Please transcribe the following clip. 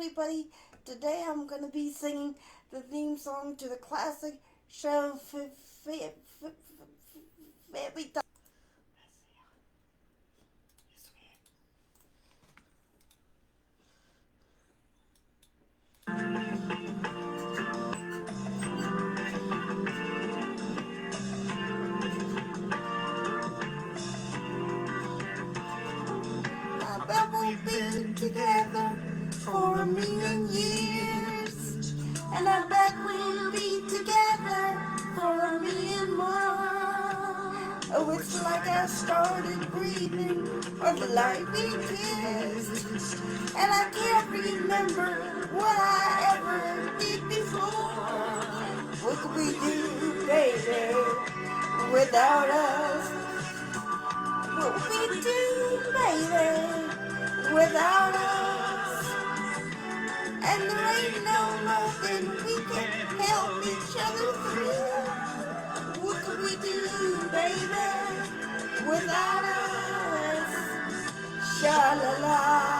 everybody. Today I'm going to be singing the theme song to the classic show Family Ties. I bet we've been together for 1,000,000 years, and I bet we'll be together for 1,000,000 more. Oh, it's like I started breathing or the light we kissed, and I can't remember what I ever did before. What could we do, baby, without us? What would we do, baby, without us? And there ain't nothing we can help each other through. What could we do, baby, without us? Sha-la-la.